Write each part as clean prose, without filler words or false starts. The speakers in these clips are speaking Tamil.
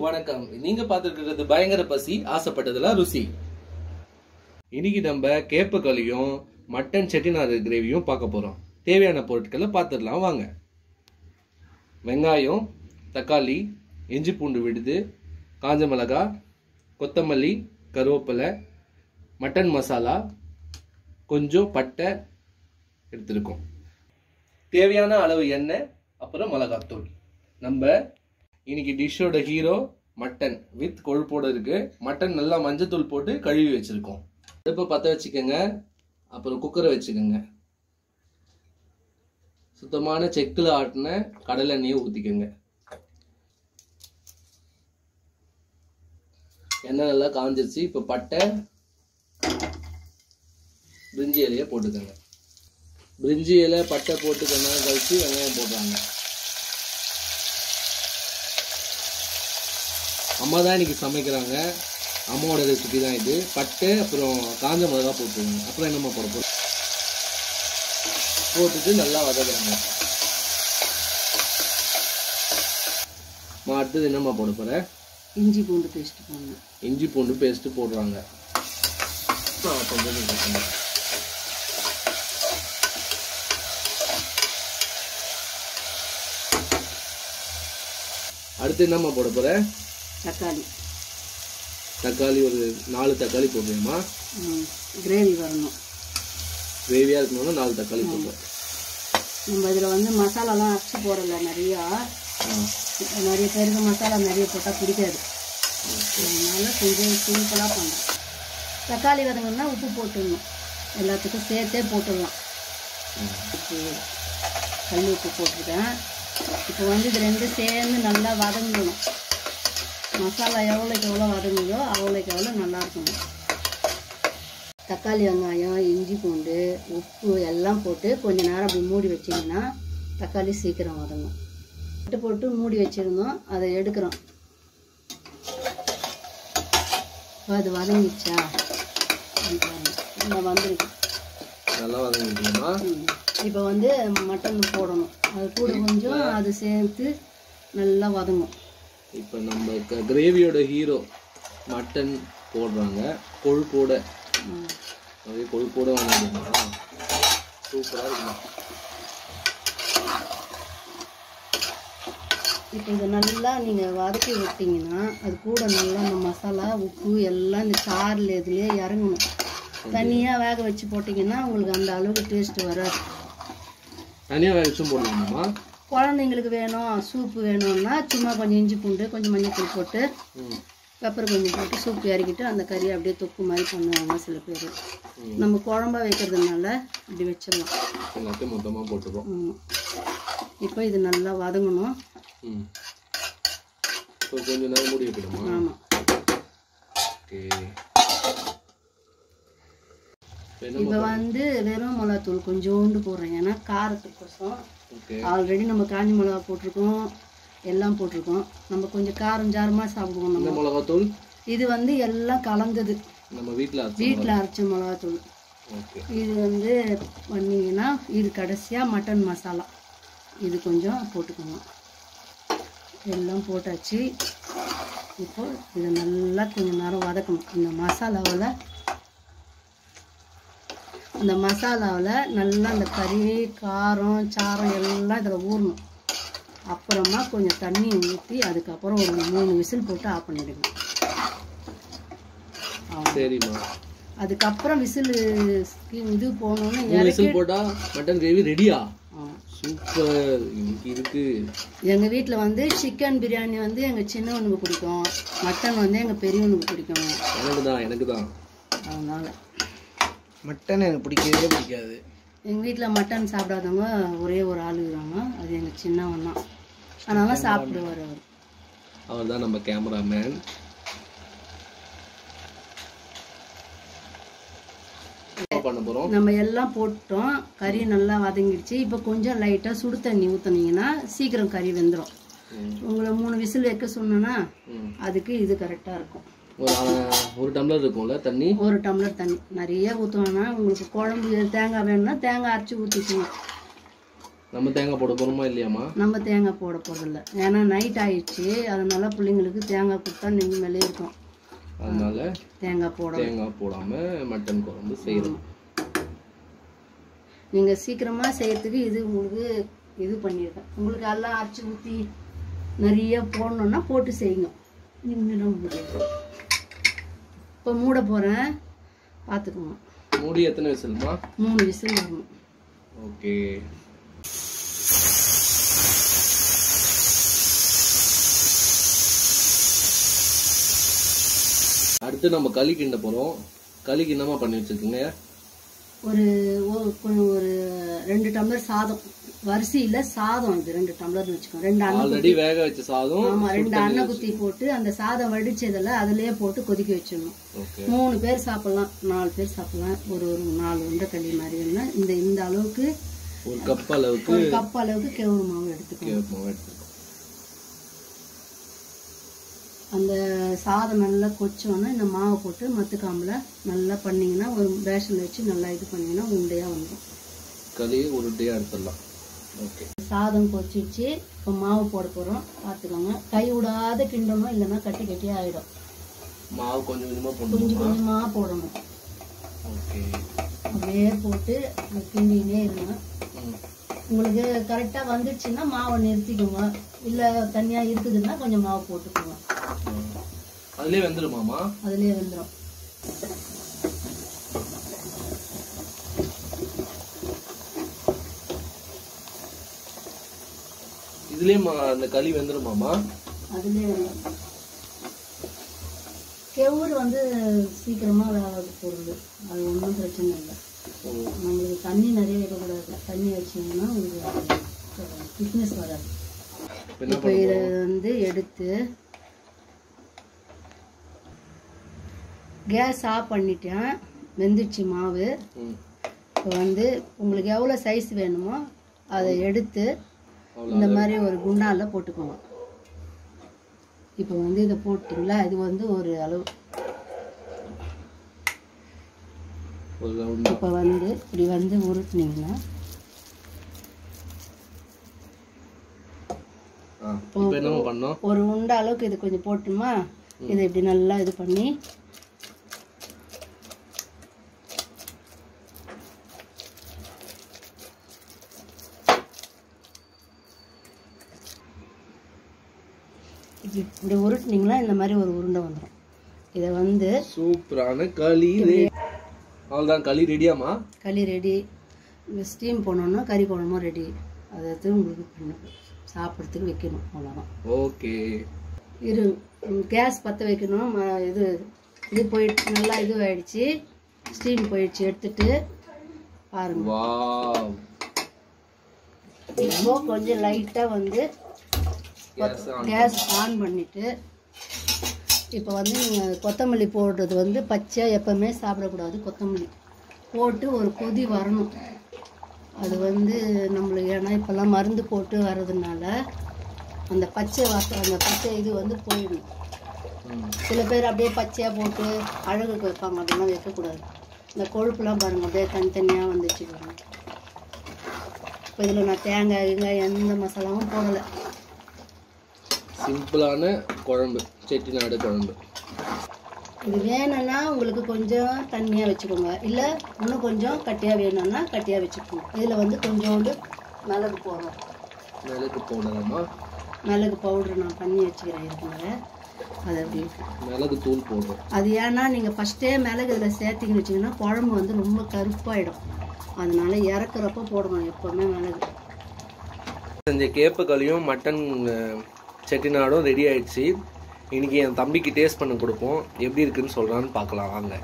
வணக்கம். நீங்க பார்த்துட்டு பயங்கர பசி, ஆசைப்பட்டதெல்லாம் ருசி. இன்னைக்கு நம்ம கேப்பக்களியும் மட்டன் செட்டிநாடு கிரேவியும் பார்க்க போறோம். தேவையான பொருட்களை பார்த்துடலாம் வாங்க. வெங்காயம், தக்காளி, இஞ்சி பூண்டு விழுது, காஞ்ச மிளகாய், கொத்தமல்லி, கருவேப்பிலை, மட்டன் மசாலா, கொஞ்சம் பட்டை எடுத்துருக்கோம். தேவையான அளவு எண்ணெய், அப்புறம் மிளகாத்தூள். நம்ம இன்னைக்கு டிஷ்ஷோட ஹீரோ மட்டன் வித் கொழுப்போட இருக்கு. மட்டன் நல்லா மஞ்சத்தூள் போட்டு கழுவி வச்சிருக்கோம். அடுப்பை பற்ற வச்சுக்கோங்க. அப்புறம் குக்கரை வச்சுக்கோங்க. சுத்தமான செக்கில் ஆட்டின கடலை எண்ணெயை ஊற்றிக்கோங்க. எண்ணெய் நல்லா காஞ்சிருச்சு. இப்போ பட்டை, பிரிஞ்சி இலையை போட்டுக்கோங்க. பிரிஞ்சி இலை பட்டை போட்டு கொஞ்ச நேரம் கழிச்சு வெங்காயம் போடுறாங்க. அம்மா தான் இன்னைக்கு சமைக்கிறாங்க. அம்மாவோட ரெசிபி தான் இது. பட்டை அப்புறம் காஞ்ச மிளகா போட்டுருங்க. அப்புறம் என்னம்மா போட போகிறோம் போட்டுட்டு நல்லா வதக்குறாங்க. அடுத்தது என்னம்மா போட போகிறேன்? இஞ்சி பூண்டு பேஸ்ட் போடணும். இஞ்சி பூண்டு பேஸ்ட்டு போடுறாங்க. அடுத்து என்னம்மா போட போற? தக்காளி. தக்காளி ஒரு 4 தக்காளி போடுறேம்மா. கிரேவி வரணும். கிரேவியாக இருக்கணும்னா 4 தக்காளி போடுறோம். நம்ம இதில் வந்து மசாலாலாம் அரைச்சி போடலை. நிறைய பேருக்கு மசாலா நிறைய போட்டால் பிடிக்காது. அதனால கொஞ்சம் சிம்பிளாக பண்ணலாம். தக்காளி வதங்கன்னா உப்பு போட்டுடணும். எல்லாத்துக்கும் சேர்த்தே போட்டுடலாம். கல் உப்பு போட்டுருக்கேன். இப்போ வந்து இது ரெண்டும் சேர்ந்து நல்லா வதங்கணும். மசாலா எவ்வளோக்கு எவ்வளோ வதங்குதோ அவ்வளோக்கு எவ்வளோ நல்லா இருக்கணும். தக்காளி, வெங்காயம், இஞ்சி பூண்டு, உப்பு எல்லாம் போட்டு கொஞ்சம் நேரம் அப்படி மூடி வச்சிங்கன்னா தக்காளி சீக்கிரம் வதங்கும். போட்டு மூடி வச்சுருந்தோம். அதை எடுக்கிறோம். அது வதங்கிச்சா வந்துருக்கு. நல்லா வதங்கிடுமா? இப்போ வந்து மட்டன் போடணும். அது கூட கொஞ்சம் அது சேர்த்து நல்லா வதங்கும். இப்போ நம்ம கிரேவியோட ஹீரோ மட்டன் போடுறாங்க. கொழுப்போட அதே கொழுப்போட வதங்கிடுமா? சூப்பராக இருக்குமா? இப்போ இதை நல்லா நீங்கள் வதக்கி விட்டிங்கன்னா அது கூட நல்லா அந்த மசாலா உப்பு எல்லாம் இந்த சாறில் இதுலேயே இறங்கணும். தனியாக வேக வச்சு போட்டிங்கன்னா உங்களுக்கு அந்த அளவுக்கு டேஸ்ட்டு வராது. தனியாக வேக வச்சும் போடலாமாம்மா? குழந்தைங்களுக்கு வேணும், சூப்பு வேணும்னா சும்மா கொஞ்சம் இஞ்சி பூண்டு, கொஞ்சம் மஞ்சள் போட்டு பெப்பர் கொஞ்சம் போட்டு சூப்பு இறக்கிட்டு அந்த கறியை அப்படியே தொக்கு மாதிரி பண்ணுவாங்க சில பேர். நம்ம குழம்பா வைக்கிறதுனால இப்படி வச்சிடலாம். எல்லாத்தையும் மொத்தமாக போட்டுருவோம். இப்போ இது நல்லா வதங்கணும். கொஞ்சம் நேரம் மூடி வைக்கணுமா? ஆமாம். ஓகே. இப்போ வந்து வெறும் மிளகாத்தூள் கொஞ்சோண்டு போடுறேன். ஏன்னா காரத்துக்கோசம். ஆல்ரெடி நம்ம காஞ்சி மிளகா போட்டிருக்கோம், எல்லாம் போட்டிருக்கோம். நம்ம கொஞ்சம் காரம் ஜாரமாக சாப்பிடுவோம். நம்ம மிளகாத்தூள் இது வந்து எல்லாம் கலந்தது. நம்ம வீட்டில் அரைச்ச மிளகாத்தூள். இது வந்து பண்ணிங்கன்னா இது கடைசியாக மட்டன் மசாலா இது கொஞ்சம் போட்டுக்கணும். எல்லாம் போட்டாச்சு. இப்போ இதை நல்லா கொஞ்சம் நேரம் வதக்கணும். இந்த மசாலாவில் நல்லா அந்த கறி, காரம், சாரம் எல்லாம் இதில் ஊறணும். அப்புறமா கொஞ்சம் தண்ணி ஊற்றி அதுக்கப்புறம் ஒரு 3 விசில் போட்டு ஆஃப் பண்ணிடுங்க. சரிம்மா. அதுக்கப்புறம் விசில் இது போகணுன்னு விசில் போட்டால் மட்டன் கிரேவி ரெடியா? சூப்பர். இருக்கு. எங்கள் வீட்டில் வந்து சிக்கன் பிரியாணி வந்து எங்கள் சின்னவனுக்கு பிடிக்கும், மட்டன் வந்து எங்கள் பெரியவனுக்கு பிடிக்கும். எனக்கு தான். அதனால மட்டன் எனக்கு பிடிக்கவே பிடிக்காது. எங்கள் வீட்டில் மட்டன் சாப்பிடாதவங்க ஒரே ஒரு ஆள் இருக்காங்க. அது எங்கள் சின்னவன் தான். அதனால சாப்பிடுவார் அவர். அவர் தான் நம்ம கேமராமேன். பண்ண போகிறோம். நம்ம எல்லாம் போட்டோம். கறி நல்லா வதங்கிடுச்சு. இப்போ கொஞ்சம் லைட்டாக சுடு தண்ணி ஊற்றுனீங்கன்னா சீக்கிரம் கறி வெந்துடும். உங்களை 3 விசில் வைக்க சொன்னோன்னா அதுக்கு இது கரெக்டாக இருக்கும். ஒரு டம்ளர் இருக்கும்ல தண்ணி? 1 டம்ளர் தண்ணி. நிறைய ஊற்றுவோன்னா உங்களுக்கு குழம்பு தேங்காய் வேணும்னா தேங்காய் அரைச்சி ஊற்றிக்கணும். நம்ம தேங்காய் போட போகிறோமா இல்லையாம்மா? நம்ம தேங்காய் போட போகிறதில்ல, ஏன்னா நைட் ஆயிடுச்சு. அதனால பிள்ளைங்களுக்கு தேங்காய் கொடுத்தா நெஞ்சு மேலே இருக்கும். அதனால தேங்காய் போடாமல் மட்டன் குழம்பு செய்யணும். நீங்கள் சீக்கிரமாக செய்யறதுக்கு இது உங்களுக்கு இது பண்ணியிருக்கேன். உங்களுக்கு எல்லாம் அரைச்சி ஊற்றி நிறைய போடணுன்னா போட்டு செய்யுங்க. இப்போ மூட போகிறேன், பார்த்துக்கோங்க. மூடி எத்தனை விசில்மா? 3 விசில் வரணும். ஓகே. அடுத்து நம்ம களி கிண்ட போறோம். களிக்கு என்னமா பண்ணி வச்சிருக்கீங்க? ஒரு 2 டம்ளர் சாதம், வரிசையில் சாதம். இது 2 டம்ளர்னு வச்சுக்கோங்க. 2 ஆல்ரெடி வேக வச்ச சாதம். ஆமாம், 2 அன்ன குத்தி போட்டு அந்த சாதம் வடிச்சதில் அதிலே போட்டு கொதிக்க வச்சிடணும். 3 பேர் சாப்பிடலாம், 4 பேர் சாப்பிடலாம். ஒரு 4 உருண்டை களி மாதிரி இந்த அளவுக்கு ஒரு கப் அளவுக்கு கேவுரு மாவு எடுத்துக்கணும். அந்த சாதம் நல்லா கொச்சோன்னா இந்த மாவை போட்டு மத்துக்காம்பில் நல்லா பண்ணிங்கன்னா ஒரு பேஷனில் வச்சு நல்லா இது பண்ணிங்கன்னா உருண்டையாக வந்துடும். களி உருண்டையாக எடுத்துடலாம். ஓகே. சாதம் கொச்சிச்சு இப்போ மாவு போட போகிறோம். பார்த்துக்கோங்க, கை விடாத கிண்டணும், இல்லைன்னா கட்டி கட்டியாக ஆகிடும். மாவு கொஞ்சம் கொஞ்சமாக போடணும். ஓகே. அப்படியே போட்டு கிண்டினே இருங்க. உங்களுக்கு கரெக்டாக வந்துடுச்சுன்னா மாவை நிறுத்திக்கோங்க, இல்லை தனியாக இருக்குதுன்னா கொஞ்சம் மாவு போட்டுக்கோங்க. அதுலேயே வெந்துடுமாமா? அதுலேயே வெந்துடும். இதுலேயே அந்த களி வெந்துடுமாமா? அதுலேயே வெந்துடும். கேவுரு சீக்கிரமாக வேகாத பொருள், அது ஒன்றும் பிரச்சனை இல்லை. நம்மளுக்கு தண்ணி நிறைய வைக்கக்கூடாது. தண்ணி வச்சிங்கன்னா உங்களுக்கு திக்னஸ் வராது. இப்போ இதை எடுத்து கேஸ் ஆஃப் பண்ணிட்டேன். வெந்துடுச்சு மாவு. இப்போ உங்களுக்கு எவ்வளோ சைஸ் வேணுமோ அதை எடுத்து இந்த மாதிரி ஒரு குண்டானில் போட்டுக்கோங்க. இப்போ இதை போட்டிங்களா, இது ஒரு அளவு. இப்போ இப்படி உருட்டினீங்கன்னா ஒரு உண்டை அளவுக்கு இது கொஞ்சம் போட்டுமா, இதை இப்படி நல்லா இது பண்ணி இப்படி உருட்டினீங்களா இந்த மாதிரி ஒரு உருண்டை வந்துடும். இதை சூப்பரான களி. அவ்வளோதான், களி ரெடியாமா? களி ரெடி. ஸ்டீம் போனோன்னா கறி குழம்பும் ரெடி. அதை உங்களுக்கு சாப்பிட்றதுக்கு வைக்கணும், அவ்வளோதான். ஓகே. கேஸ் பற்ற வைக்கணும். இது போயிட்டு நல்லா ஆயிடுச்சு, ஸ்டீம் போயிடுச்சு. எடுத்துட்டு பாருங்க. இப்போ கொஞ்சம் லைட்டாக கேஸ் ஆன் பண்ணிட்டு இப்போ நீங்கள் கொத்தமல்லி போடுறது பச்சையாக எப்போவுமே சாப்பிடக்கூடாது. கொத்தமல்லி போட்டு ஒரு கொதி வரணும். அது நம்மளுக்கு ஏன்னா இப்போல்லாம் மருந்து போட்டு வர்றதுனால அந்த பச்சை அந்த பச்சை இது போயிடணும். சில பேர் அப்படியே பச்சையாக போட்டு அழகுக்கு வைப்பாங்க, அப்படிலாம் வைக்கக்கூடாது. இந்த கொழுப்புலாம் பாருங்கள் அப்படியே தனித்தனியாக வந்துச்சு பாருங்க. இப்போ இதில் நான் தேங்காய் எந்த மசாலாவும் போடலை. சிம்பிளான குழம்பு, செட்டிநாடு குழம்பு. இது வேணும்னா உங்களுக்கு கொஞ்சம் தண்ணியாக வச்சுக்கோங்க, இல்லை இன்னும் கொஞ்சம் கட்டியாக வேணும்னா கட்டியாக வச்சுக்கோங்க. இதில் கொஞ்சோண்டு மிளகு போடுறோம். மிளகு போடலாமா? மிளகு பவுடர் நான் பண்ணி வச்சுக்கிறேன் ஏற்கனவே. அது அப்படி மிளகு தூள் போடுறோம். அது ஏன்னா நீங்கள் ஃபஸ்ட்டே மிளகு இதில் சேர்த்திங்கன்னு வச்சிங்கன்னா குழம்பு ரொம்ப கருப்பாயிடும். அதனால இறக்குறப்ப போடணும் எப்போவுமே மிளகு. செஞ்ச கேப்ப களியும் மட்டன் செட்டிநாடும் ரெடி ஆயிடுச்சு. இன்னைக்கு என் தம்பிக்கு டேஸ்ட் பண்ண கொடுப்போம், எப்படி இருக்குன்னு சொல்றான்னு பார்க்கலாம் வாங்க.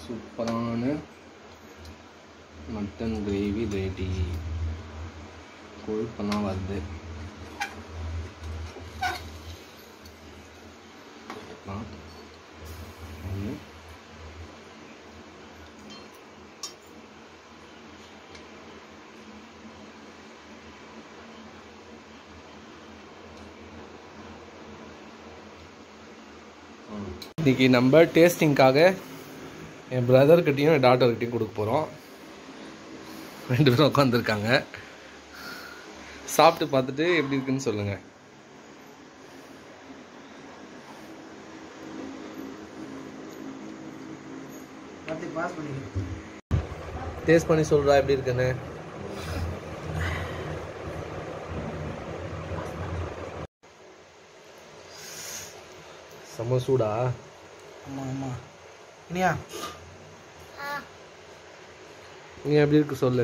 சூப்பரான மட்டன் கிரேவி ரெடி. கொழுப்பெல்லாம் வருது. இன்னைக்கு நம்ம டேஸ்டிங்காக என் பிரதர்கிட்டையும் என் டாட்டர்கிட்டையும் கொடுக்க போகிறோம். 2 பேரும் உட்காந்துருக்காங்க. சாப்பிட்டு பார்த்துட்டு எப்படி இருக்குன்னு சொல்லுங்கள். டேஸ்ட் பண்ணி சொல்கிறா எப்படி இருக்குன்னு. செம்ம சூடா? ஆமாம் ஆமாம். இனியா நீ எப்படி இருக்கு சொல்லு.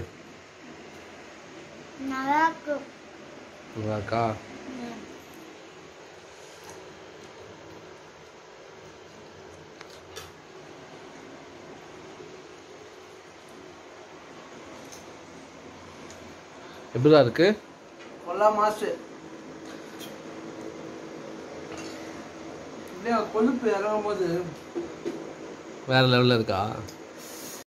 நல்லாக்கா எப்படிதான் இருக்கு? கொல்லா மாஸ்டர் இல்லையா, கொழுப்பு இறங்கும் போது வேற லெவலில் இருக்கா?